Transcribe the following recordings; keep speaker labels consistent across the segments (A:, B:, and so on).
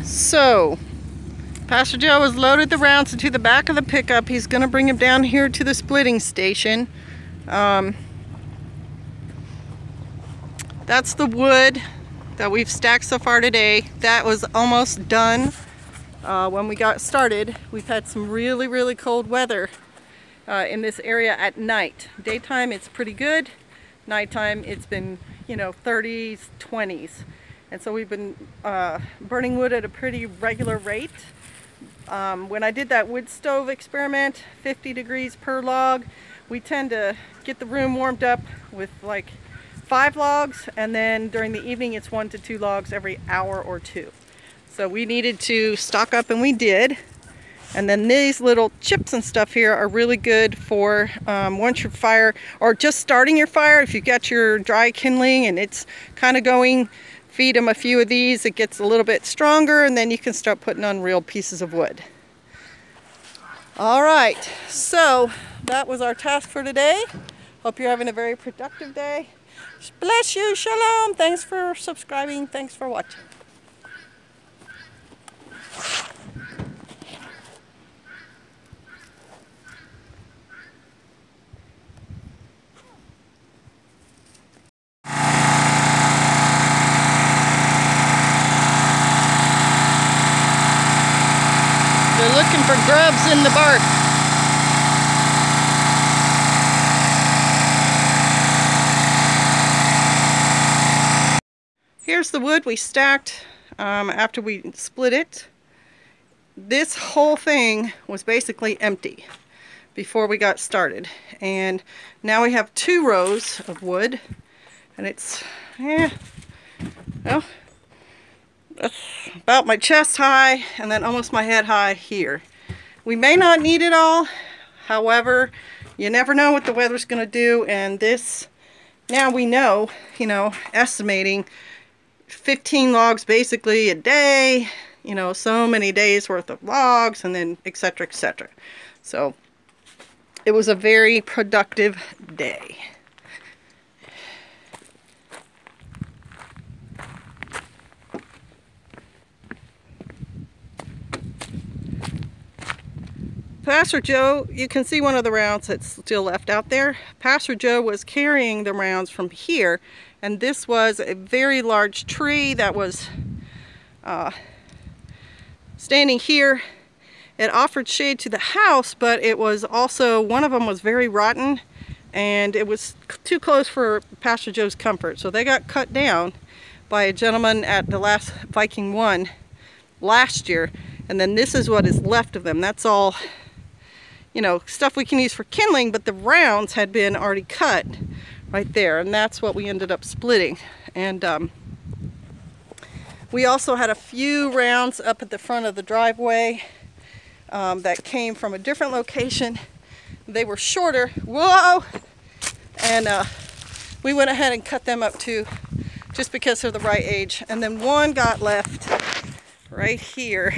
A: So, Pastor Joe has loaded the rounds into the back of the pickup. He's going to bring them down here to the splitting station. That's the wood that we've stacked so far today. That was almost done when we got started. We've had some really cold weather in this area at night. Daytime it's pretty good. Nighttime it's been, 30s, 20s. And so we've been burning wood at a pretty regular rate. When I did that wood stove experiment, 50 degrees per log, we tend to get the room warmed up with like 5 logs, and then during the evening it's 1 to 2 logs every hour or two. So we needed to stock up, and we did. And then these little chips and stuff here are really good for once your fire, or just starting your fire, if you got your dry kindling and it's kind of going, feed them a few of these. It gets a little bit stronger, and then you can start putting on real pieces of wood. All right, so that was our task for today. Hope you're having a very productive day. Bless you, shalom. Thanks for subscribing. Thanks for watching. They're looking for grubs in the bark. Here's the wood we stacked after we split it. This whole thing was basically empty before we got started. And now we have 2 rows of wood. And it's, well, that's about my chest high, and then almost my head high here. We may not need it all. However, you never know what the weather's going to do, and this, now we know, estimating 15 logs basically a day, so many days worth of logs, and then etc, etc. So it was a very productive day. Pastor Joe, you can see one of the rounds that's still left out there. Pastor Joe was carrying the rounds from here, and this was a very large tree that was standing here. It offered shade to the house, but it was also, one of them was very rotten, and it was too close for Pastor Joe's comfort. So they got cut down by a gentleman at the last Viking 1 last year, and then this is what is left of them. That's all, stuff we can use for kindling, but the rounds had been already cut right there, and that's what we ended up splitting. And we also had a few rounds up at the front of the driveway that came from a different location. They were shorter, whoa, and we went ahead and cut them up too, just because they're the right age. And then one got left right here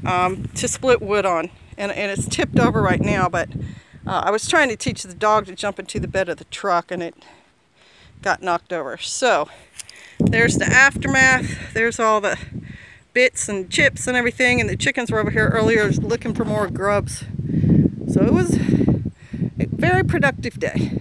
A: to split wood on. And it's tipped over right now, but I was trying to teach the dog to jump into the bed of the truck, and it got knocked over. So there's the aftermath. There's all the bits and chips and everything, and the chickens were over here earlier looking for more grubs. So it was a very productive day.